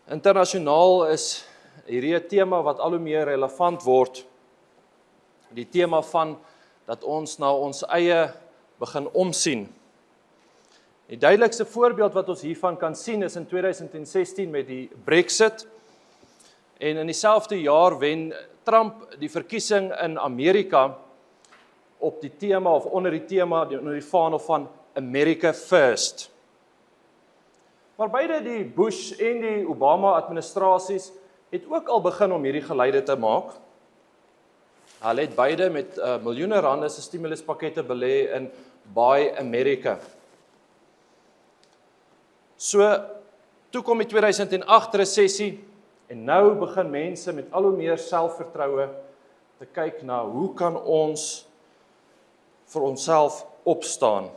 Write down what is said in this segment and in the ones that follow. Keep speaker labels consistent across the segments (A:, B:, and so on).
A: Internasionaal is hierdie 'n tema wat al hoe meer relevant word. Die tema van dat ons na ons eie begin omsien. Die duidelikste voorbeeld wat ons hiervan kan sien is in 2016 met die Brexit. En in dieselfde jaar wen Trump die verkiesing in Amerika op die tema of onder die vaandel van America First. Maar beide die Bush en die Obama administrasies het ook al begin om hierdie geluide te maak. Hulle het beide met miljoene rande se stimuluspakkette belê in Buy America. So, toe kom die 2008 resessie en nou begin mense met al hoe meer selfvertroue te kyk na hoe kan ons vir onsself opstaan.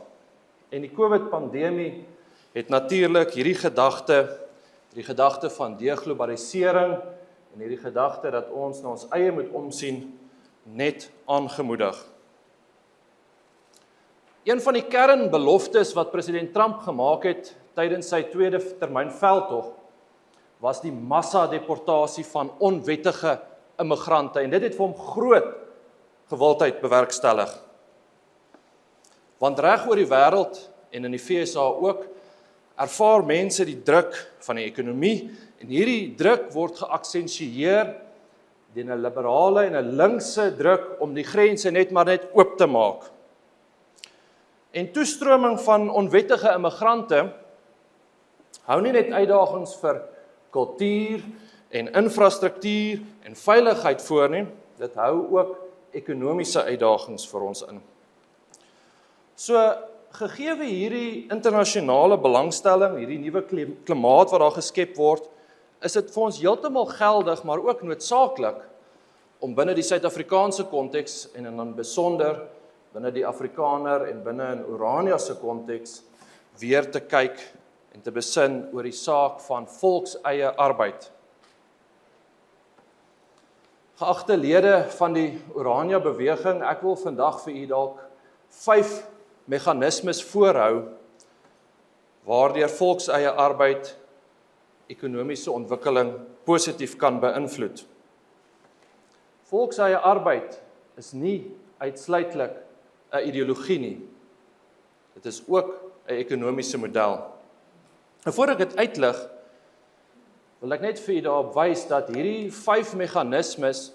A: En die COVID-pandemie het natuurlik hierdie gedagte van deglobalisering en hierdie gedagte dat ons na ons eie moet omsien net aangemoedig. Een van die kernbeloftes wat president Trump gemaak het tydens sy tweede termyn veldtog was die massadeportasie van onwettige immigrante en dit het vir hom groot gewildheid bewerkstellig. Want reg oor die wêreld en in die VSA ook ervaar mense die druk van die ekonomie en hierdie druk word geaksentueer deur 'n liberale en 'n linkse druk om die grense net oop te maak. En toestroming van onwettige immigrante hou nie net uitdagings vir kultuur en infrastruktuur en veiligheid voor nie, dit hou ook ekonomiese uitdagings vir ons in. So, gegeewe hierdie internasionale belangstelling, hierdie nuwe klimaat wat daar geskep word, is dit vir ons heeltemal geldig, maar ook noodsaaklik om binne die Suid-Afrikaanse konteks en dan besonder binne die Afrikaner en binne in Orania se konteks weer te kyk en te besin oor die saak van volkseie arbeid. Geagte lede van die Orania beweging, ek wil vandag vir u dalk 5 meganismes voorhou waardeur volkseie arbeid ekonomiese ontwikkeling positief kan beïnvloed. Volkseie arbeid is nie uitsluitlik 'n ideologie nie. Dit is ook 'n ekonomiese model. En voor ek dit uitlig, wil ek net vir u daarop wys dat hierdie 5 meganismes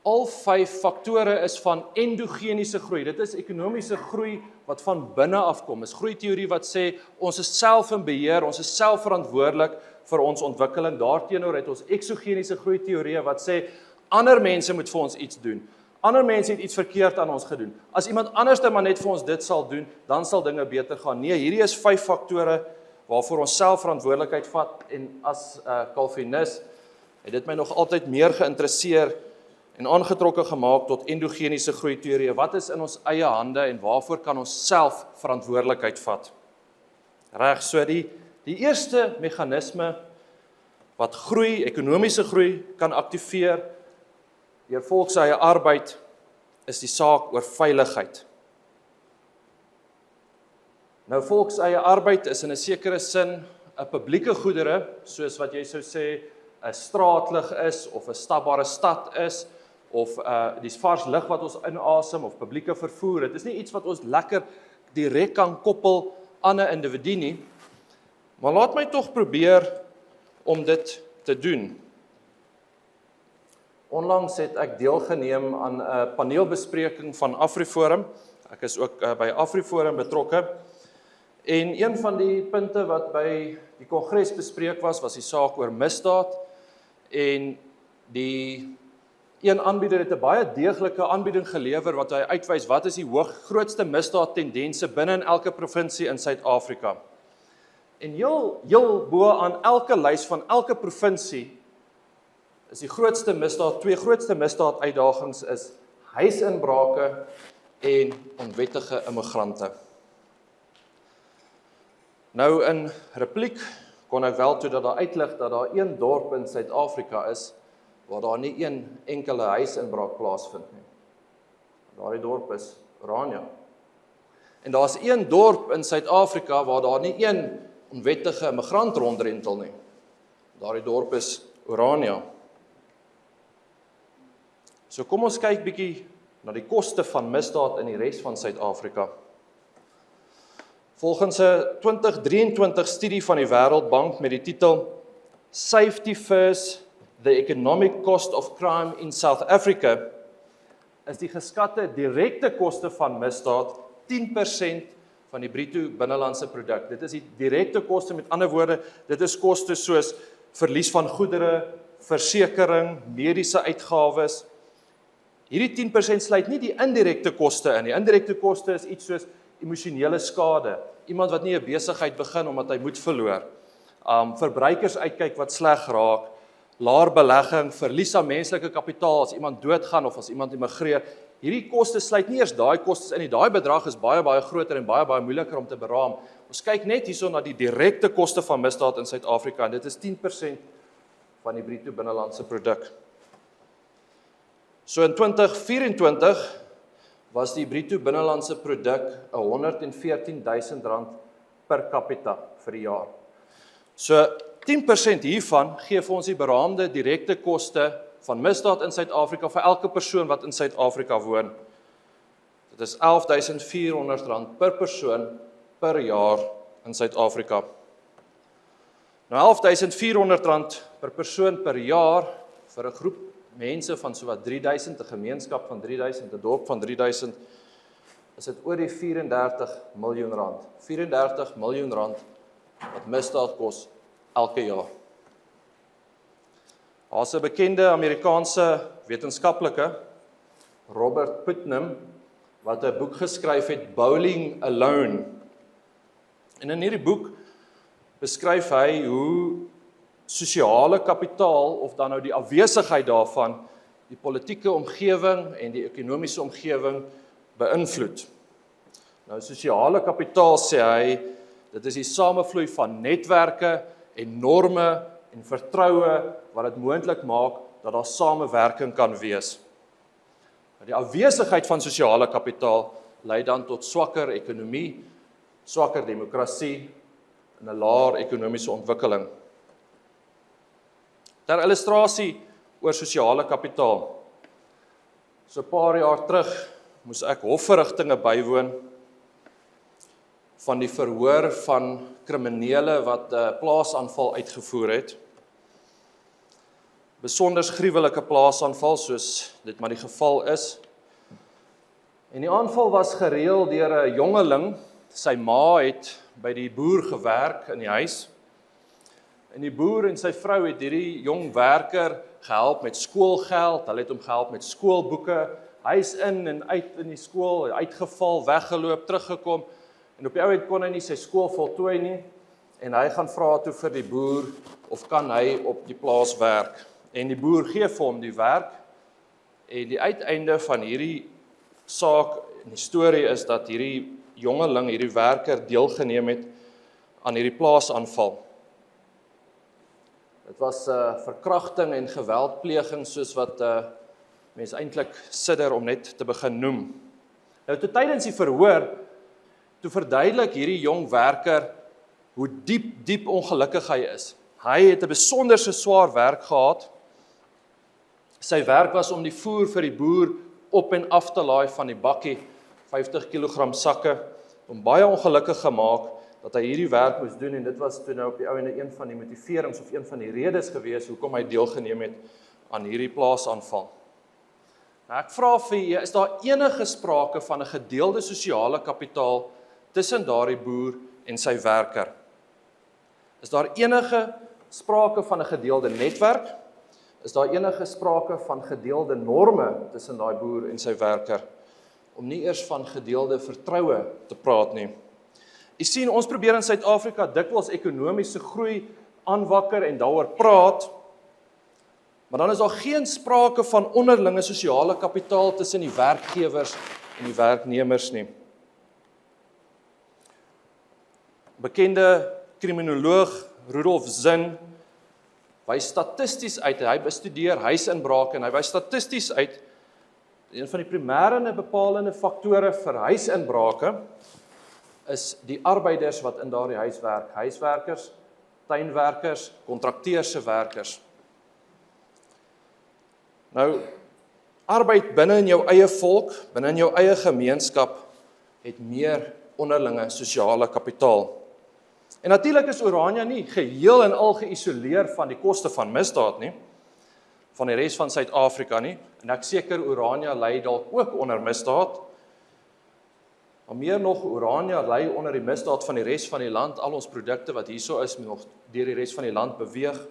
A: al 5 faktore is van endogeniese groei. Dit is ekonomiese groei wat van binne afkom. Is groeiteorie wat sê ons is self in beheer, ons is selfverantwoordelik vir ons ontwikkeling. Daarteenoor het ons eksogeniese groeiteorieë wat sê ander mense moet vir ons iets doen. Ander mense het iets verkeerd aan ons gedoen. As iemand anders maar net vir ons dit sal doen, dan sal dinge beter gaan. Nee, hierdie is 5 faktore waarvoor ons selfverantwoordelikheid vat en as Calvinis het dit my nog altyd meer geïnteresseer en aangetrokke gemaak tot endogeniese groeiteorieë. Wat is in ons eie hande en waarvoor kan ons self verantwoordelikheid vat? Reg, so die eerste meganisme wat groei, ekonomiese groei kan aktiveer deur volkseie arbeid is die saak oor veiligheid. Nou volkseie arbeid is in 'n sekere sin 'n publieke goedere, soos wat jy sou sê 'n straatlig is of 'n stapbare stad is of die vars lug wat ons inasem of publieke vervoer. Dit is nie iets wat ons lekker direk kan koppel aan 'n individu nie. Maar laat my tog probeer om dit te doen. Onlangs het ek deelgeneem aan 'n paneelbespreking van AfriForum. Ek is ook by AfriForum betrokke. En een van die punte wat by die kongres bespreek was die saak oor misdaad. En die een aanbieder het 'n baie deeglike aanbieding gelewer wat hy uitwys wat is die grootste misdaadtendense binne in elke provinsie in Suid-Afrika. En heel bo aan elke lys van elke provinsie is die grootste misdaad, 2 grootste misdaaduitdagings is huisinbrake en onwettige immigrante. Nou in repliek kon ek wel toe dat daar uitlig dat daar een dorp in Suid-Afrika is waar daar nie een enkele huisinbraak plaasvind nie. Daardie dorp is Orania. En daar's een dorp in Suid-Afrika waar daar nie een onwettige immigrant rondrentel nie. Daardie dorp is Orania. So kom ons kyk bietjie na die koste van misdaad in die res van Suid-Afrika. Volgens 'n 2023 studie van die Wêreldbank met die titel Safety First, the Economic Cost of Crime in South Africa, is die geskatte direkte koste van misdaad 10% van die bruto binnelandse produk. Dit is die direkte koste, met ander woorde, dit is koste soos verlies van goedere, versekering, mediese uitgawes. Hierdie 10% sluit nie die indirekte koste in. Die indirekte koste is iets soos emosionele skade. Iemand wat nie 'n besigheid begin omdat hy moed verloor. Verbruikers uitkyk wat sleg raak, laer belegging, verlies aan menslike kapitaal as iemand doodgaan of as iemand immigreer. Hierdie koste sluit nie eers daai kostes in nie. Daai bedrag is baie groter en baie moeiliker om te beraam. Ons kyk net hierso na die direkte koste van misdaad in Suid-Afrika en dit is 10% van die bruto binnelandse produk. So in 2024 was die bruto binnelandse produk R114,000 per capita vir die jaar. So 10% hiervan gee vir ons die beraamde direkte koste van misdaad in Suid-Afrika vir elke persoon wat in Suid-Afrika woon. Dit is R11,400 per persoon per jaar in Suid-Afrika. Nou R11,400 per persoon per jaar vir 'n groep mense van sowat 3000, 'n gemeenskap van 3000, 'n dorp van 3000, is dit oor die R34 miljoen. R34 miljoen wat misdaad kos elke jaar. Daar's 'n bekende Amerikaanse wetenskaplike, Robert Putnam, wat 'n boek geskryf het, Bowling Alone. En in hierdie boek beskryf hy hoe sosiale kapitaal, of dan nou die afwesigheid daarvan, die politieke omgewing en die ekonomiese omgewing beïnvloed. Nou sosiale kapitaal, sê hy, dit is die samevloei van netwerke en norme en vertroue wat dit moontlik maak dat daar samewerking kan wees. Die afwesigheid van sosiale kapitaal lei dan tot swakker ekonomie, swakker demokrasie en 'n laer ekonomiese ontwikkeling. Ter illustrasie oor sosiale kapitaal. So 'n paar jaar terug moes ek hofverrigtinge bywoon van die verhoor van kriminele wat 'n plaasaanval uitgevoer het. Besonders gruwelike plaasaanval, soos dit maar die geval is. En die aanval was gereël deur 'n jongeling. Sy ma het by die boer gewerk in die huis. En die boer en sy vrou het hierdie jong werker gehelp met skoolgeld. Hulle het hom gehelp met skoolboeke. Hy is in en uit in die skool, uitgeval, weggeloop, teruggekom. En op die ou end kon hy nie sy skool voltooi nie. En hy gaan vra toe vir die boer of kan hy op die plaas werk. En die boer gee vir hom die werk. En die uiteinde van hierdie saak en die storie is dat hierdie jongeling, hierdie werker deelgeneem het aan hierdie plaasaanval. Dit was verkrachting en geweldpleging soos wat mense eintlik sidder om net te begin noem. Nou tydens die verhoor, toe verduidelik hierdie jong werker hoe diep ongelukkig hy is. Hy het 'n besonderse swaar werk gehad. Sy werk was om die voer vir die boer op en af te laai van die bakkie, 50 kg sakke, om baie ongelukkig gemaak dat hy hierdie werk moes doen, en dit was toe nou op die ouende een van die motiverings of een van die redes gewees hoekom hy deelgeneem het aan hierdie plaasaanval. Nou ek vra vir julle, is daar enige sprake van 'n gedeelde sosiale kapitaal tussen daardie boer en sy werker? Is daar enige sprake van 'n gedeelde netwerk? Is daar enige sprake van gedeelde norme tussen daai boer en sy werker? Om nie eers van gedeelde vertroue te praat nie. Jy sien, ons probeer in Suid-Afrika dikwels ekonomiese groei aanwakker en daaroor praat, maar dan is daar geen sprake van onderlinge sosiale kapitaal tussen die werkgewers en die werknemers nie. Bekende kriminoloog Rudolf Zinn wys statisties uit, hy bestudeer huisinbrake en hy wys statisties uit, een van die primêre en bepalende faktore vir huisinbrake is die arbeiders wat in daardie huis werk. Huiswerkers tuinwerkers, kontrakteurs se werkers. Nou, arbeid binne in jou eie volk, binne in jou eie gemeenskap, het meer onderlinge sosiale kapitaal. En natuurlik is Orania nie geheel en al geïsoleer van die koste van misdaad nie, van die res van Suid-Afrika nie, en ek seker Orania ly dalk ook onder misdaad, maar meer nog Orania ly onder die misdaad van die res van die land, al ons produkte wat hierso is, moet nog deur die res van die land beweeg.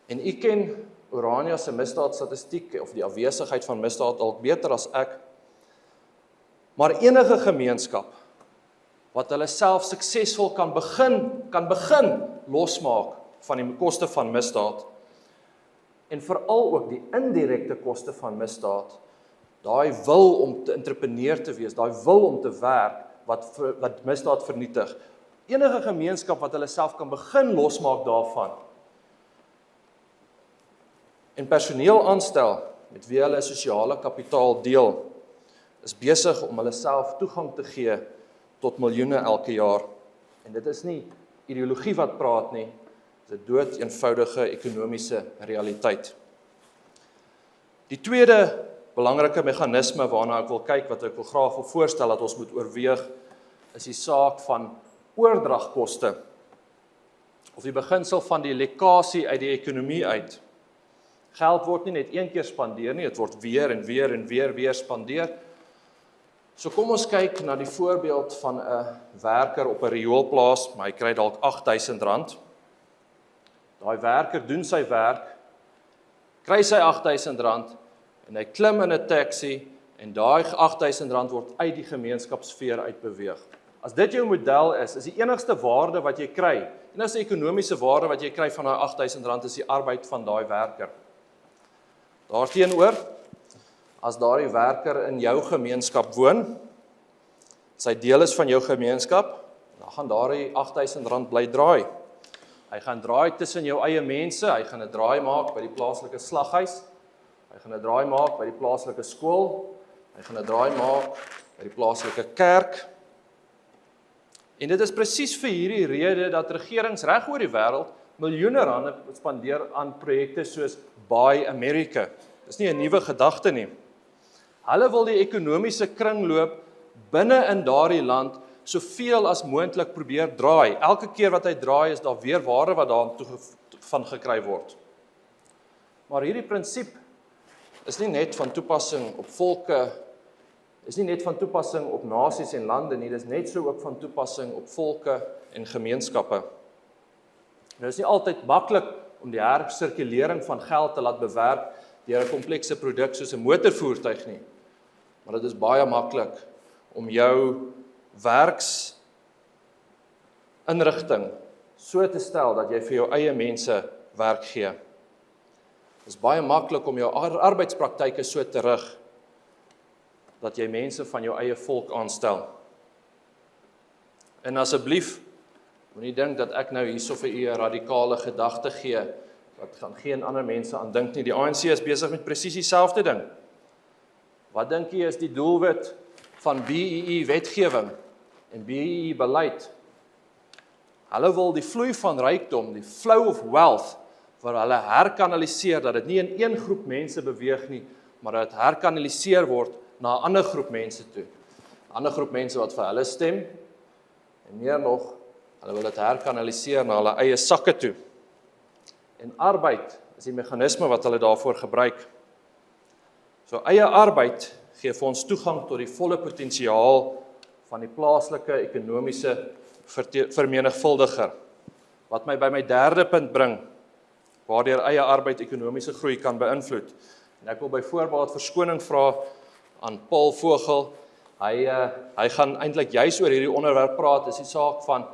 A: En u ken Orania se misdaadstatistiek, of die afwesigheid van misdaad dalk beter as ek, maar enige gemeenskap, wat hulle self suksesvol kan begin losmaak van die koste van misdaad, en veral ook die indirekte koste van misdaad, daai wil om te entrepreneur te wees, daai wil om te werk, wat misdaad vernietig. Enige gemeenskap wat hulle self kan begin losmaak daarvan, en personeel aanstel, met wie hulle sosiale kapitaal deel, is besig om hulle self toegang te gee tot miljoene elke jaar. En dit is nie ideologie wat praat nie, dit is 'n dood eenvoudige ekonomiese realiteit. Die tweede belangrike meganisme waarna ek wil kyk, wat ek wil graag wil voorstel dat ons moet oorweeg, is die saak van oordragkoste, of die beginsel van die lekkasie uit die ekonomie uit. Geld word nie net een keer spandeer nie, dit word weer en weer spandeer. So kom ons kyk na die voorbeeld van 'n werker op 'n rioolplaas, maar hy kry dalk R8.000. Daai werker doen sy werk, kry sy R8.000 en hy klim in 'n taxi en daai R8.000 word uit die gemeenskapssfeer uitbeweeg. As dit jou model is die enigste waarde wat jy kry, en as die ekonomiese waarde wat jy kry van daai R8.000 is die arbeid van daai werker. Daarteenoor, as daardie werker in jou gemeenskap woon, sy deel is van jou gemeenskap, dan gaan daardie R8.000 bly draai. Hy gaan draai tussen jou eie mense, hy gaan 'n draai maak by die plaaslike slaghuis, hy gaan 'n draai maak by die plaaslike skool, hy gaan 'n draai maak by die plaaslike kerk. En dit is presies vir hierdie rede dat regerings reg oor die wêreld miljoene rande spandeer aan projekte soos Buy America. Dis nie 'n nuwe gedagte nie. Hulle wil die ekonomiese kringloop binne in daardie land soveel as moontlik probeer draai. Elke keer wat hy draai is daar weer waarde wat daartoe van gekry word. Maar hierdie prinsip is nie net van toepassing op volke, is nie net van toepassing op nasies en lande nie, dis net so ook van toepassing op volke en gemeenskappe. Nou is nie altyd maklik om die hersirkulering van geld te laat bewerk deur 'n komplekse produk soos 'n motorvoertuig nie. Maar dit is baie maklik om jou werksinrigting so te stel dat jy vir jou eie mense werk gee. Dit is baie maklik om jou arbeidspraktyke so te rig dat jy mense van jou eie volk aanstel. En asseblief, moenie dink dat ek nou hierso vir u 'n radikale gedagte gee wat gaan geen ander mense aan dink nie. Die ANC is besig met presies dieselfde ding. Wat dink jy is die doelwit van BEE wetgewing en BEE beleid? Hulle wil die vloei van rykdom, die flow of wealth, waar hulle herkanaliseer, dat dit nie in een groep mense beweeg nie, maar dat dit herkanaliseer word na 'n ander groep mense toe. 'n Ander groep mense wat vir hulle stem, en meer nog, hulle wil dit herkanaliseer na hulle eie sakke toe. En arbeid is die meganisme wat hulle daarvoor gebruik. So eie arbeid gee vir ons toegang tot die volle potensiaal van die plaaslike ekonomiese vermenigvuldiger. Wat my by my derde punt bring, waardeur eie arbeid ekonomiese groei kan beïnvloed. En ek wil byvoorbeeld verskoning vra aan Paul Vogel. Hy gaan eintlik juis oor hierdie onderwerp praat, is die saak van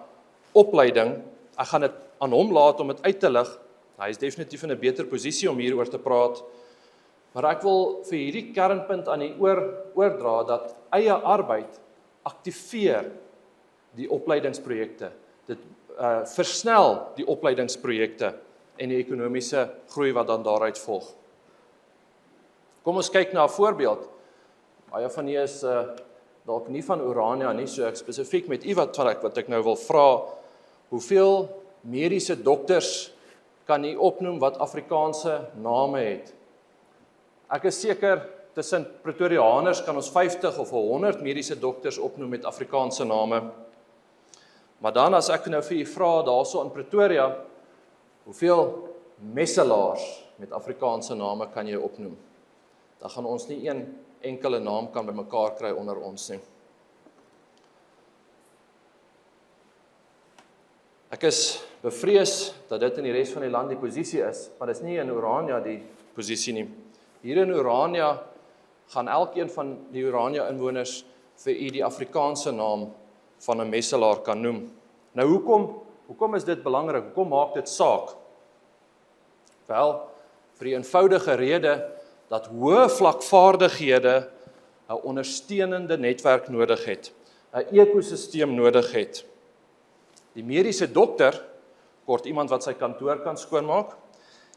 A: opleiding. Ek gaan dit aan hom laat om dit uit te lig. Hy is definitief in 'n beter posisie om hieroor te praat. Maar ek wil vir hierdie kernpunt aan u oordra dat eie arbeid aktiveer die opleidingsprojekte. Dit versnel die opleidingsprojekte en die ekonomiese groei wat dan daaruit volg. Kom ons kyk na 'n voorbeeld. Baie van julle is dalk nie van Orania nie, so ek spesifiek met u wat ek nou wil vra Hoeveel mediese dokters kan u opnoem wat Afrikaanse name het? Ek is seker tussen Pretoriaaners kan ons 50 of 100 mediese dokters opnoem met Afrikaanse name. Maar dan as ek nou vir u vra daarso in Pretoria, hoeveel messelaars met Afrikaanse name kan jy opnoem? Dan gaan ons nie een enkele naam kan bymekaar kry onder ons nie. Ek is bevrees dat dit in die res van die land die posisie is, maar dit is nie in Orania die posisie nie. Hier in Orania gaan elkeen van die Orania inwoners vir u die Afrikaanse naam van 'n messelaar kan noem. Nou hoekom is dit belangrik? Hoekom maak dit saak? Wel, vir die eenvoudige rede dat hoë vlakvaardighede 'n ondersteunende netwerk nodig het, 'n ekosisteem nodig het. Die mediese dokter kort iemand wat sy kantoor kan skoonmaak.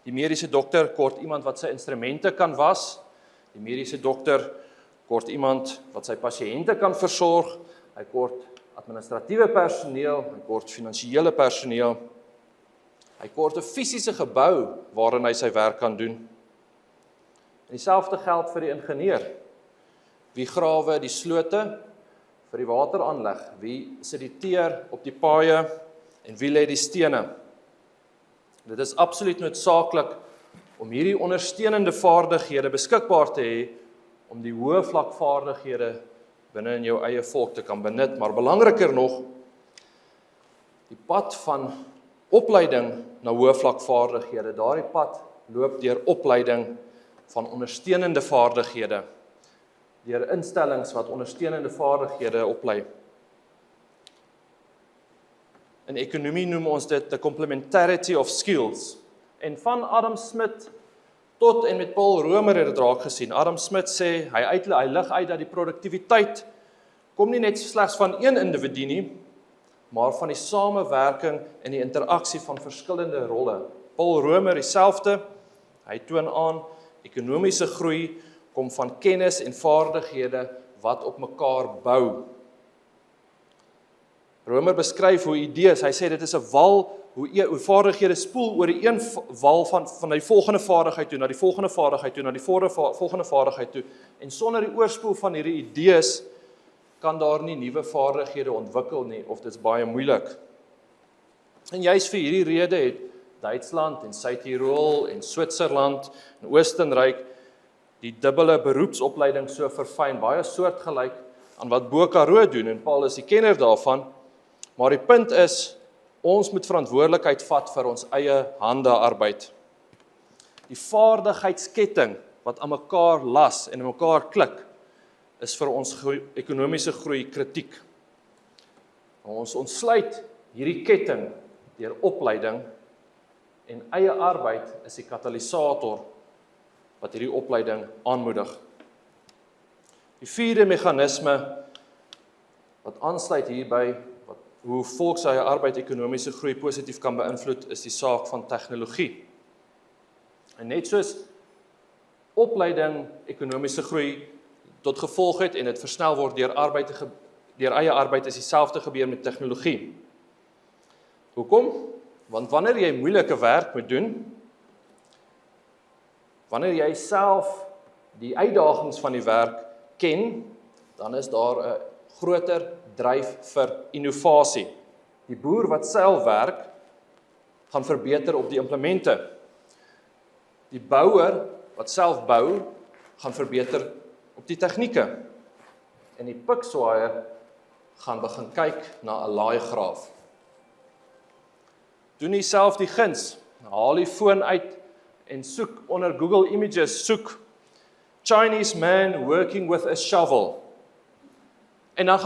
A: Die mediese dokter kort iemand wat sy instrumente kan was. Die mediese dokter kort iemand wat sy pasiënte kan versorg. Hy kort administratiewe personeel, hy kort finansiële personeel. Hy kort 'n fisiese gebou waarin hy sy werk kan doen. En dieselfde geld vir die ingenieur. Wie grawe die slote vir die wateraanleg? Wie sediteer op die paaie en wie lê die stene? Dit is absoluut noodsaaklik om hierdie ondersteunende vaardighede beskikbaar te hê om die hoë vlakvaardighede binne in jou eie volk te kan benut, maar belangriker nog, die pad van opleiding na hoë vlakvaardighede, daardie pad loop deur opleiding van ondersteunende vaardighede, deur instellings wat ondersteunende vaardighede oplei. In ekonomie noem ons dit the complementarity of skills. En van Adam Smith tot en met Paul Romer het dit raak gesien. Adam Smith sê, hy lig uit dat die produktiwiteit kom nie net slegs van een individu nie, maar van die samewerking en die interaksie van verskillende rolle. Paul Romer dieselfde, hy toon aan, ekonomiese groei kom van kennis en vaardighede wat op mekaar bou. Romer beskryf hoe idees, hy sê dit is 'n wal, hoe vaardighede spoel oor die een wal van die volgende vaardigheid toe, na die volgende vaardigheid toe, na die volgende vaardigheid toe. En sonder die oorspoel van hierdie idees kan daar nie nuwe vaardighede ontwikkel nie, of dit is baie moeilik. En juist vir hierdie rede het Duitsland en Suid-Tirol en Switserland en Oostenryk die dubbele beroepsopleiding so verfyn, baie soortgelyk aan wat Bo Karoo doen, en Paul is die kenner daarvan, maar die punt is, ons moet verantwoordelikheid vat vir ons eie hande arbeid. Die vaardigheidsketting wat aan mekaar las en aan mekaar klik, is vir ons ekonomiese groei kritiek. Ons ontsluit hierdie ketting deur opleiding, en eie arbeid is die katalisator wat hierdie opleiding aanmoedig. Die vierde meganisme wat aansluit hierby, hoe volk sy eie arbeid ekonomiese groei positief kan beïnvloed, is die saak van tegnologie. En net soos opleiding ekonomiese groei tot gevolg het en dit versnel word deur eie arbeid, is dieselfde gebeur met tegnologie. Hoekom? Want wanneer jy moeilike werk moet doen, wanneer jy self die uitdagings van die werk ken, dan is daar 'n groter dryf vir innovasie. Die boer wat self werk, gaan verbeter op die implemente. Die bouer wat self bou, gaan verbeter op die tegnieke. En die pikswaaier gaan begin kyk na 'n laaigraaf. Doen jy self die guns, haal die foon uit en soek onder Google Images, soek Chinese man working with a shovel. En dan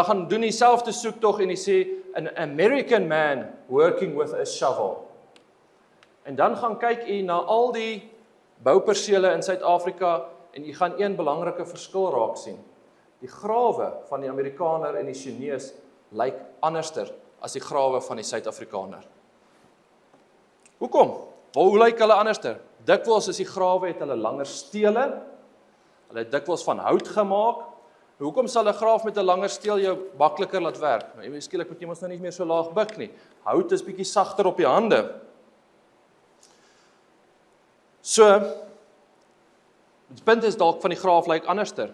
A: gaan doen jy self te soek tog en jy sê an American man working with a shovel. En dan gaan kyk jy na al die boupersele in Suid-Afrika en jy gaan een belangrike verskil raak sien. Die grawe van die Amerikaner en die Chinese lyk anderster as die grawe van die Suid-Afrikaner. Hoekom? Hoe lyk hulle anderster? Dikwels is die grawe het hulle langer stele, hulle het dikwels van hout gemaak. Hoekom sal 'n graaf met 'n langer steel jou makliker laat werk? Skielik moet jy mos nou nie meer so laag buig nie. Hout is bietjie sagter op die hande. So, die punt is dalk van die graaf lyk anderster.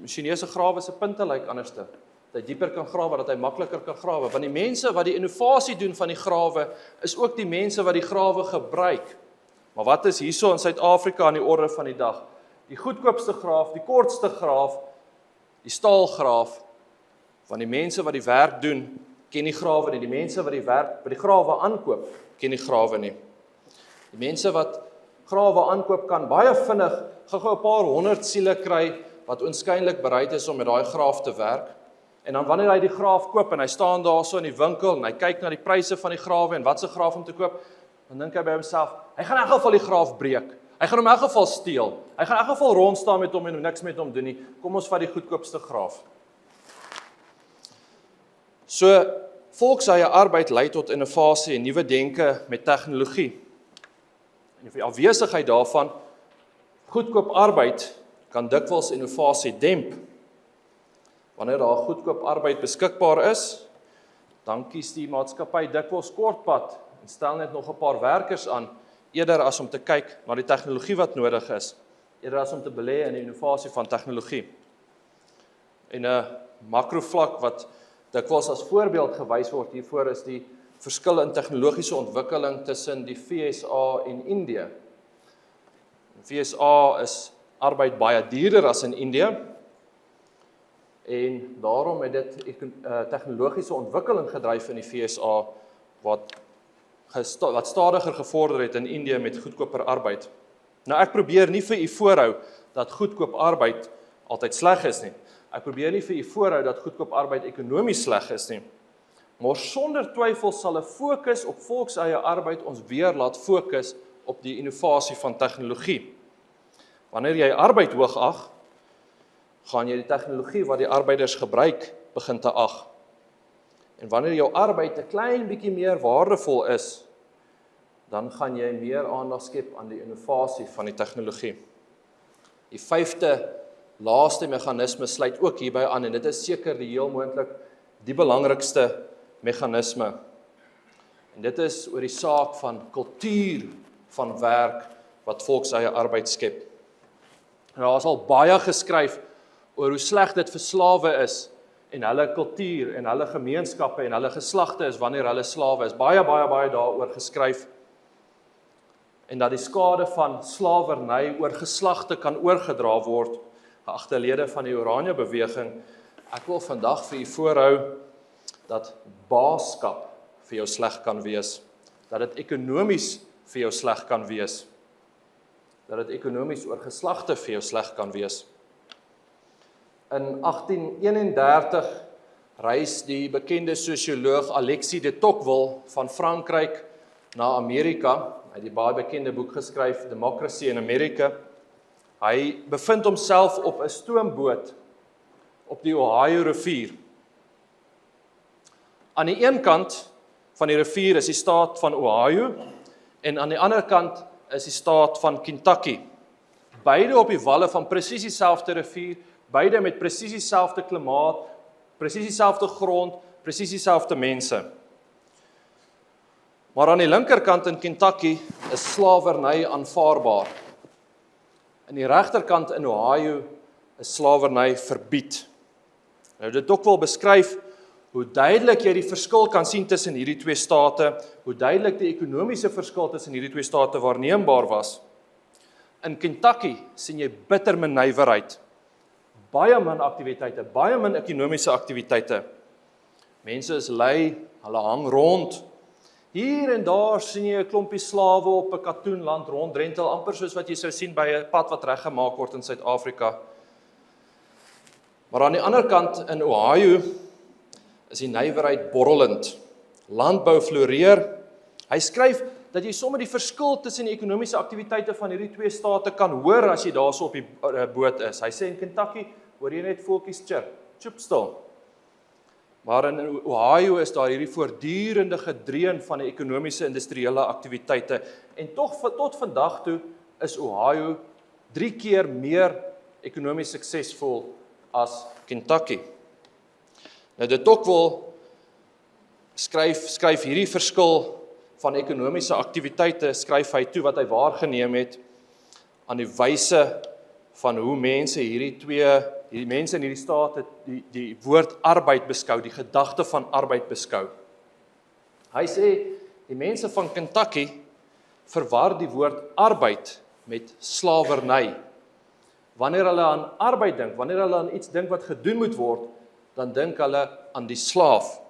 A: Chinese grawe se punte lyk anderster. Dat hy dieper kan grawe, dat hy makliker kan grawe. Want die mense wat die innovasie doen van die grawe, is ook die mense wat die grawe gebruik. Maar wat is hierso in Suid-Afrika aan die orde van die dag? Die goedkoopste graaf, die kortste graaf, die staalgraaf, van die mense wat die werk doen, ken die grawe nie. Die mense wat die grawe aankoop, ken die grawe nie. Die mense wat grawe aankoop kan baie vinnig, gou-gou 'n paar 100 siele kry, wat oënskynlik bereid is om met daai graaf te werk. En dan wanneer hy die graaf koop, en hy staan daar so in die winkel, en hy kyk na die pryse van die grawe, en wat se graaf om te koop, dan dink hy by homself, hy gaan in elk geval die graaf breek. Hy gaan hom in elk geval steel. Hy gaan in elk geval rondstaan met hom en niks met hom doen nie. Kom ons vat die goedkoopste graaf. So, volkseie arbeid lei tot innovasie en nuwe denke met tegnologie. En die afwesigheid daarvan, goedkoop arbeid kan dikwels innovasie demp. Wanneer daar goedkoop arbeid beskikbaar is, dan kies die maatskappy dikwels kortpad en stel net nog 'n paar werkers aan, eerder as om te kyk na die tegnologie wat nodig is, eerder as om te belê in die innovasie van tegnologie. En 'n makrovlak wat dikwels as voorbeeld gewys word hiervoor is die verskil in tegnologiese ontwikkeling tussen die VSA en Indië. In VSA is arbeid baie duurder as in Indië, en daarom het dit tegnologiese ontwikkeling gedryf in die VSA, wat stadiger gevorder het in Indië met goedkoper arbeid. Nou ek probeer nie vir u voorhou dat goedkoop arbeid altyd sleg is nie. Ek probeer nie vir u voorhou dat goedkoop arbeid ekonomies sleg is nie. Maar sonder twyfel sal 'n fokus op volkseie arbeid ons weer laat fokus op die innovasie van tegnologie. Wanneer jy arbeid hoog ag, gaan jy die tegnologie wat die arbeiders gebruik begin te ag. En wanneer jou arbeid 'n klein bietjie meer waardevol is, dan gaan jy meer aandag skep aan die innovasie van die tegnologie. Die 5de laaste meganisme sluit ook hierby aan, en dit is seker die heel moontlik die belangrikste meganisme. En dit is oor die saak van kultuur van werk wat volkseie arbeid skep. En daar is al baie geskryf oor hoe sleg dit vir slawe is, en hulle kultuur, en hulle gemeenskappe, en hulle geslagte is wanneer hulle slawe is. Baie daaroor geskryf. En dat die skade van slawerny oor geslagte kan oorgedra word, geagte lede van die Oranje beweging. Ek wil vandag vir u voorhou dat baaskap vir jou sleg kan wees, dat dit ekonomies vir jou sleg kan wees, dat dit ekonomies oor geslagte vir jou sleg kan wees. In 1831 reis die bekende sosioloog Alexis de Tocqueville van Frankryk na Amerika. Hy het die baie bekende boek geskryf, Democracy in America. Hy bevind homself op 'n stoomboot op die Ohio rivier. Aan die een kant van die rivier is die staat van Ohio, en aan die ander kant is die staat van Kentucky. Beide op die walle van presies dieselfde rivier, beide met presies dieselfde klimaat, presies dieselfde grond, presies dieselfde mense. Maar aan die linkerkant in Kentucky is slawerny aanvaarbaar. Aan die regterkant in Ohio is slawerny verbied. Nou dit ook wel beskryf hoe duidelik jy die verskil kan sien tussen hierdie twee state, hoe duidelik die ekonomiese verskil tussen hierdie twee state waarneembaar was. In Kentucky sien jy bitter min nywerheid, baie min aktiwiteite, baie min ekonomiese aktiwiteite. Mense is lui, hulle hang rond. Hier en daar sien jy 'n klompie slawe op 'n katoenland ronddrentel, amper soos wat jy sou sien by 'n pad wat reggemaak word in Suid-Afrika. Maar aan die ander kant in Ohio is die nywerheid borrelend. Landbou floreer. Hy skryf dat jy sommer die verskil tussen die ekonomiese aktiwiteite van hierdie twee state kan hoor as jy daarso op die boot is. Hy sê in Kentucky hoor jy net voeltjies chirp stil. Maar in Ohio is daar hierdie voortdurende gedreun van die ekonomiese industriële aktiwiteite. En tog tot vandag toe is Ohio 3 keer meer ekonomies suksesvol as Kentucky. Nou de Tocqueville skryf hierdie verskil van ekonomiese aktiwiteite, skryf hy toe wat hy waargeneem het aan die wyse van hoe mense hierdie mense in hierdie staat die woord arbeid beskou, die gedagte van arbeid beskou. Hy sê, die mense van Kentucky verwar die woord arbeid met slawerny. Wanneer hulle aan arbeid dink, wanneer hulle aan iets dink wat gedoen moet word, dan dink hulle aan die slaaf.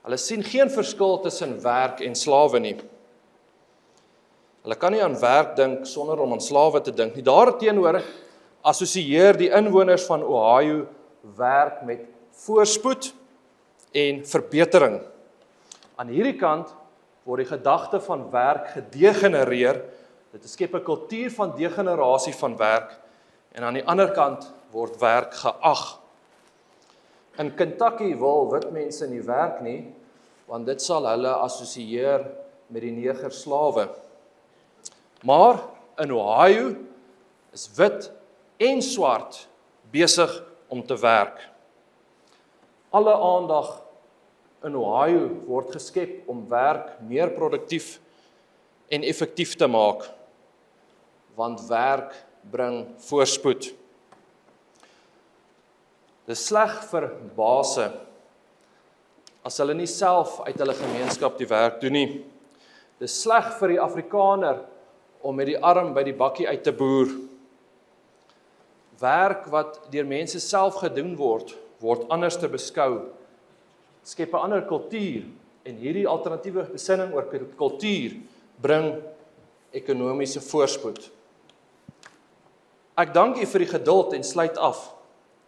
A: Hulle sien geen verskil tussen werk en slawe nie. Hulle kan nie aan werk dink sonder om aan slawe te dink nie. Daarteenoor assosieer die inwoners van Ohio werk met voorspoed en verbetering. Aan hierdie kant word die gedagte van werk gedegenereer. Dit skep 'n kultuur van degenerasie van werk en aan die ander kant word werk geag. In Kentucky wil wit mense nie werk nie, want dit sal hulle assosieer met die negerslawe. Maar in Ohio is wit en swart besig om te werk. Alle aandag in Ohio word geskep om werk meer produktief en effektief te maak, want werk bring voorspoed. Dit is sleg vir baase as hulle nie self uit hulle gemeenskap die werk doen nie. Dit is sleg vir die Afrikaner om met die arm by die bakkie uit te boer. Werk wat deur mense self gedoen word anders te beskou, skep 'n ander kultuur en hierdie alternatiewe besinning oor kultuur bring ekonomiese voorspoed. Ek dank u vir die geduld en sluit af.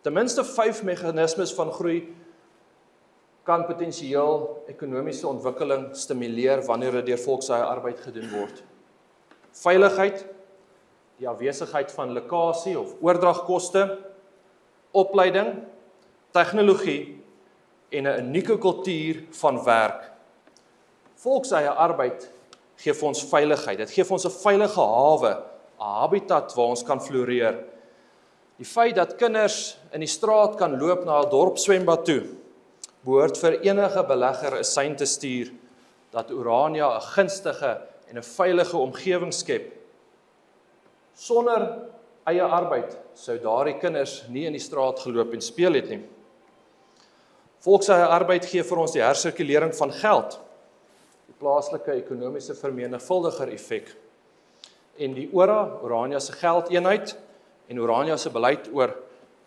A: Ten minste 5 meganismes van groei kan potensieel ekonomiese ontwikkeling stimuleer wanneer dit deur volkseie arbeid gedoen word. Veiligheid, die afwesigheid van lekasie of oordragkoste, opleiding, tegnologie en 'n unieke kultuur van werk. Volkseie arbeid gee vir ons veiligheid. Dit gee vir ons 'n veilige hawe, 'n habitat waar ons kan floreer. Die feit dat kinders in die straat kan loop na 'n dorpswembad toe, behoort vir enige belegger 'n sein te stuur dat Orania 'n gunstige en 'n veilige omgewing skep. Sonder eie arbeid sou daardie kinders nie in die straat geloop en speel het nie. Volkseie arbeid gee vir ons die hersirkulering van geld, die plaaslike ekonomiese vermenigvuldiger effek. En die Orania se geldeenheid en Orania se beleid oor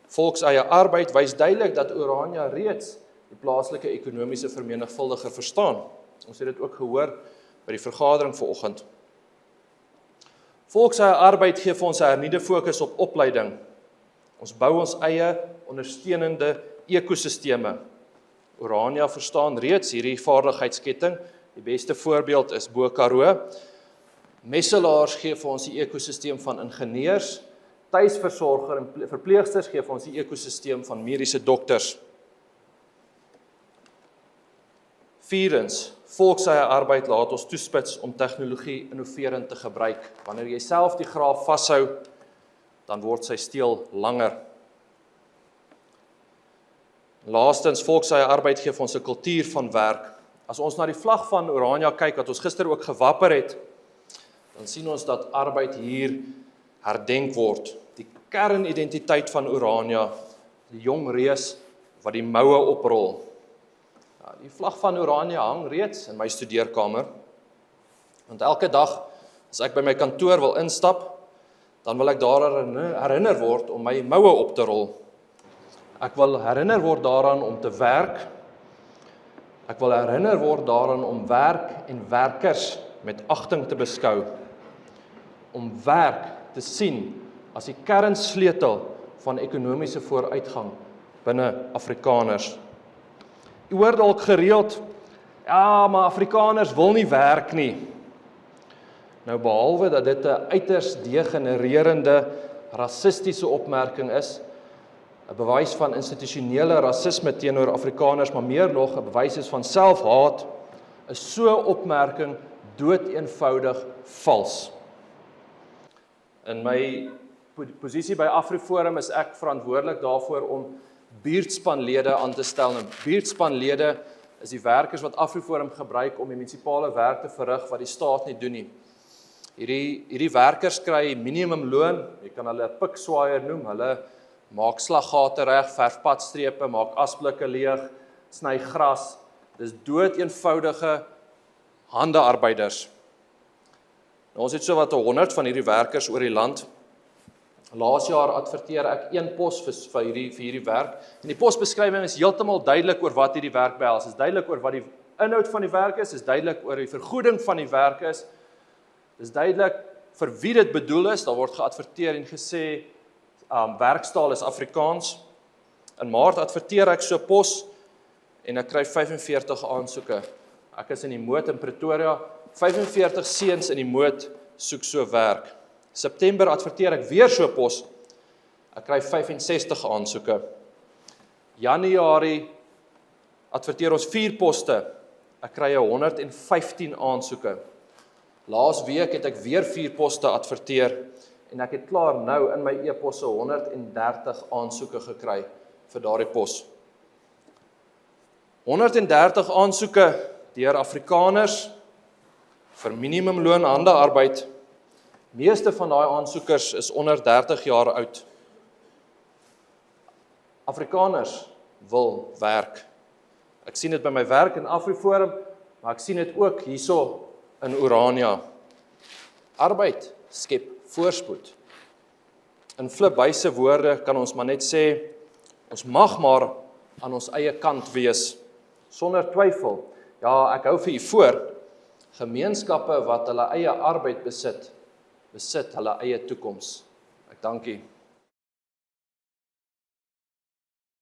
A: volkseie arbeid wys duidelik dat Orania reeds die plaaslike ekonomiese vermenigvuldiger verstaan. Ons het dit ook gehoor by die vergadering vanoggend. Volkseie arbeid gee vir ons 'n hernuide fokus op opleiding. Ons bou ons eie ondersteunende ekosisteme. Orania verstaan reeds hierdie vaardigheidsketting. Die beste voorbeeld is Bo Karoo. Messelaars gee vir ons die ekosisteem van ingenieurs, tuisversorger en verpleegsters gee vir ons die ekosisteem van mediese dokters. Vierdens, volkseie arbeid laat ons toespits om tegnologie innoverend te gebruik. Wanneer jy self die graaf vashou, dan word sy steel langer. Laastens, volkseie arbeid gee vir ons 'n kultuur van werk. As ons na die vlag van Orania kyk, wat ons gister ook gewapper het, dan sien ons dat arbeid hier herdenk word. Die kernidentiteit van Orania, die jong reus wat die moue oprol. Ja, die vlag van Orania hang reeds in my studeerkamer. Want elke dag, as ek by my kantoor wil instap, dan wil ek daaraan herinner word om my moue op te rol. Ek wil herinner word daaraan om te werk. Ek wil herinner word daaraan om werk en werkers met agting te beskou. Om werk te sien as die kernsleutel van ekonomiese vooruitgang binne Afrikaners. U hoor dalk gereeld, ja, maar Afrikaners wil nie werk nie. Nou behalwe dat dit 'n uiters degenererende rassistiese opmerking is, 'n bewys van institusionele rasisme teenoor Afrikaners, maar meer nog 'n bewys is van selfhaat, is so 'n opmerking doodeenvoudig vals. In my posisie by AfriForum is ek verantwoordelik daarvoor om buurtspanlede aan te stel. Nou, buurtspanlede is die werkers wat AfriForum gebruik om die munisipale werk te verrig wat die staat nie doen nie. Hierdie werkers kry minimumloon, jy kan hulle pikswaaier noem, hulle maak slaggate reg, verf padstrepe, maak asblikke leeg, sny gras. Dis dood eenvoudige handearbeiders. Nou, ons het so wat 100 van hierdie werkers oor die land. Laas jaar adverteer ek 1 pos vir hierdie werk. En die posbeskrywing is heeltemal duidelik oor wat hierdie werk behels. Is duidelik oor wat die inhoud van die werk is duidelik oor die vergoeding van die werk is. Dis duidelik vir wie dit bedoel is. Daar word geadverteer en gesê werkstaal is Afrikaans. In Maart adverteer ek so pos en ek kry 45 aansoeke. Ek is in die Moot in Pretoria, 45 seuns in die Moot soek so werk. September adverteer ek weer so pos. Ek kry 65 aansoeke. Januarie adverteer ons 4 poste. Ek kry 115 aansoeke. Laas week het ek weer 4 poste adverteer en ek het klaar nou in my e-posse 130 aansoeke gekry vir daardie pos. 130 aansoeke deur Afrikaners vir minimumloon handearbeid. Meeste van daai aansoekers is onder 30 jaar oud. Afrikaners wil werk. Ek sien dit by my werk in AfriForum, maar ek sien dit ook hierso in Orania. Arbeid skep voorspoed. In Flip Buys se woorde kan ons maar net sê, ons mag maar aan ons eie kant wees, sonder twyfel. Ja, ek hou vir u voor, gemeenskappe wat hulle eie arbeid besit hulle eie toekoms. Ek dank u.